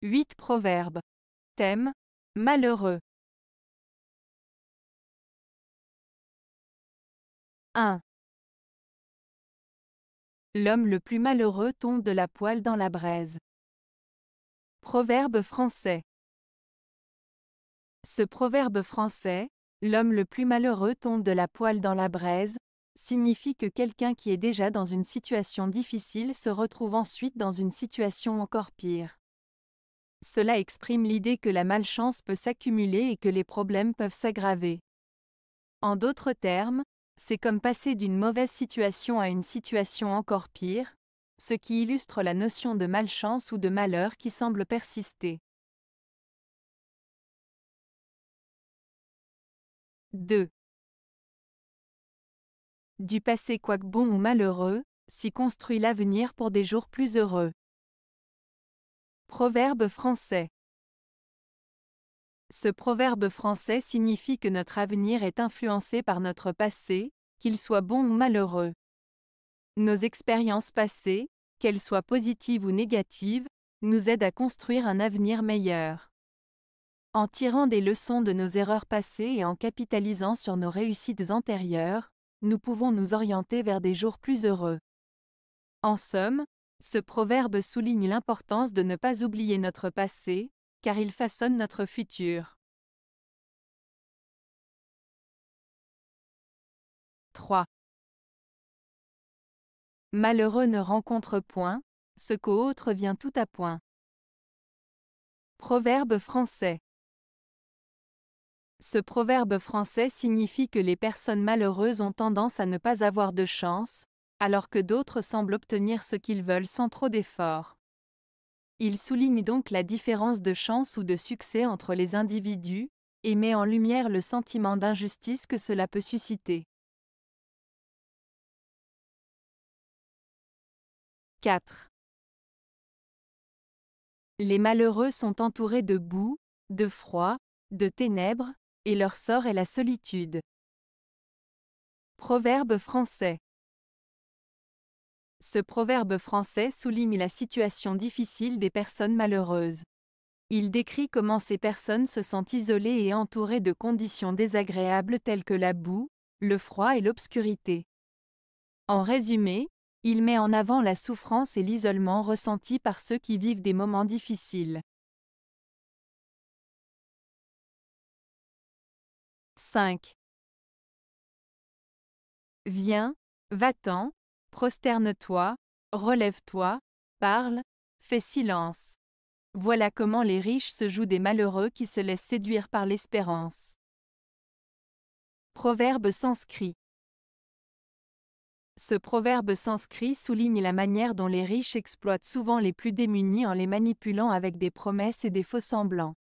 8 proverbes. Thème: malheureux. 1. L'homme le plus malheureux tombe de la poêle dans la braise. Proverbe français. Ce proverbe français, l'homme le plus malheureux tombe de la poêle dans la braise, signifie que quelqu'un qui est déjà dans une situation difficile se retrouve ensuite dans une situation encore pire. Cela exprime l'idée que la malchance peut s'accumuler et que les problèmes peuvent s'aggraver. En d'autres termes, c'est comme passer d'une mauvaise situation à une situation encore pire, ce qui illustre la notion de malchance ou de malheur qui semble persister. 2. Du passé quoique bon ou malheureux, s'y construit l'avenir pour des jours plus heureux. Proverbe français. Ce proverbe français signifie que notre avenir est influencé par notre passé, qu'il soit bon ou malheureux. Nos expériences passées, qu'elles soient positives ou négatives, nous aident à construire un avenir meilleur. En tirant des leçons de nos erreurs passées et en capitalisant sur nos réussites antérieures, nous pouvons nous orienter vers des jours plus heureux. En somme, ce proverbe souligne l'importance de ne pas oublier notre passé, car il façonne notre futur. 3. Malheureux ne rencontre point, ce qu'au autre vient tout à point. Proverbe français. Ce proverbe français signifie que les personnes malheureuses ont tendance à ne pas avoir de chance, alors que d'autres semblent obtenir ce qu'ils veulent sans trop d'efforts. Il souligne donc la différence de chance ou de succès entre les individus, et met en lumière le sentiment d'injustice que cela peut susciter. 4. Les malheureux sont entourés de boue, de froid, de ténèbres, et leur sort est la solitude. Proverbe français. Ce proverbe français souligne la situation difficile des personnes malheureuses. Il décrit comment ces personnes se sentent isolées et entourées de conditions désagréables telles que la boue, le froid et l'obscurité. En résumé, il met en avant la souffrance et l'isolement ressentis par ceux qui vivent des moments difficiles. 5. Viens, va-t'en, prosterne-toi, relève-toi, parle, fais silence. Voilà comment les riches se jouent des malheureux qui se laissent séduire par l'espérance. Proverbe sanskrit. Ce proverbe sanskrit souligne la manière dont les riches exploitent souvent les plus démunis en les manipulant avec des promesses et des faux-semblants.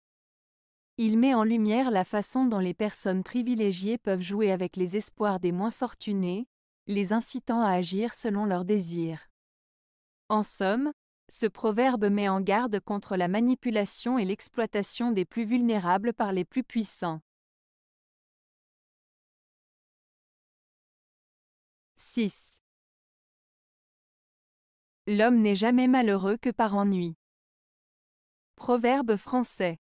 Il met en lumière la façon dont les personnes privilégiées peuvent jouer avec les espoirs des moins fortunés, les incitant à agir selon leurs désirs. En somme, ce proverbe met en garde contre la manipulation et l'exploitation des plus vulnérables par les plus puissants. 6. L'homme n'est jamais malheureux que par ennui. Proverbe français.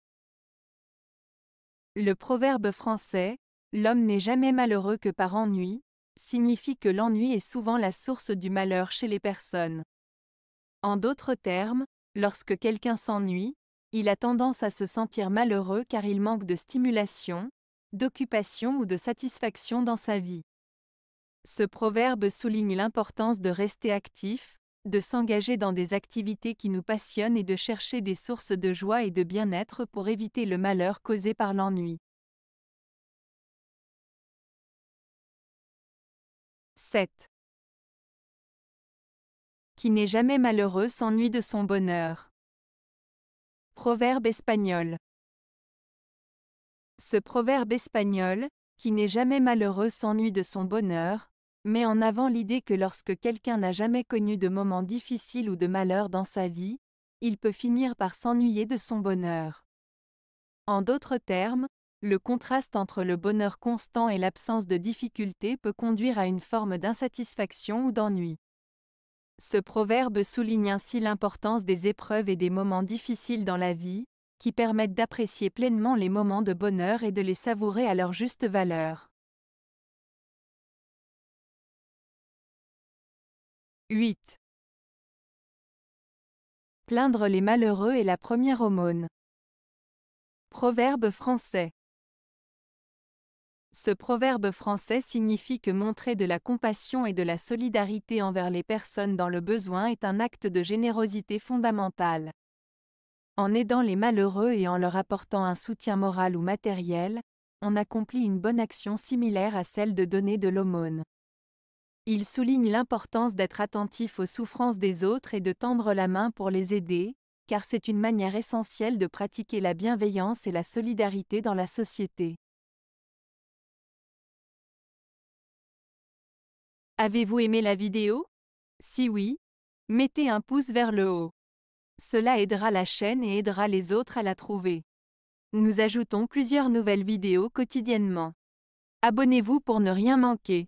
Le proverbe français « L'homme n'est jamais malheureux que par ennui » signifie que l'ennui est souvent la source du malheur chez les personnes. En d'autres termes, lorsque quelqu'un s'ennuie, il a tendance à se sentir malheureux car il manque de stimulation, d'occupation ou de satisfaction dans sa vie. Ce proverbe souligne l'importance de rester actif, de s'engager dans des activités qui nous passionnent et de chercher des sources de joie et de bien-être pour éviter le malheur causé par l'ennui. 7. Qui n'est jamais malheureux s'ennuie de son bonheur. Proverbe espagnol. Ce proverbe espagnol, qui n'est jamais malheureux s'ennuie de son bonheur, met en avant l'idée que lorsque quelqu'un n'a jamais connu de moments difficiles ou de malheur dans sa vie, il peut finir par s'ennuyer de son bonheur. En d'autres termes, le contraste entre le bonheur constant et l'absence de difficultés peut conduire à une forme d'insatisfaction ou d'ennui. Ce proverbe souligne ainsi l'importance des épreuves et des moments difficiles dans la vie, qui permettent d'apprécier pleinement les moments de bonheur et de les savourer à leur juste valeur. 8. Plaindre les malheureux est la première aumône. Proverbe français. Ce proverbe français signifie que montrer de la compassion et de la solidarité envers les personnes dans le besoin est un acte de générosité fondamentale. En aidant les malheureux et en leur apportant un soutien moral ou matériel, on accomplit une bonne action similaire à celle de donner de l'aumône. Il souligne l'importance d'être attentif aux souffrances des autres et de tendre la main pour les aider, car c'est une manière essentielle de pratiquer la bienveillance et la solidarité dans la société. Avez-vous aimé la vidéo? Si oui, mettez un pouce vers le haut. Cela aidera la chaîne et aidera les autres à la trouver. Nous ajoutons plusieurs nouvelles vidéos quotidiennement. Abonnez-vous pour ne rien manquer.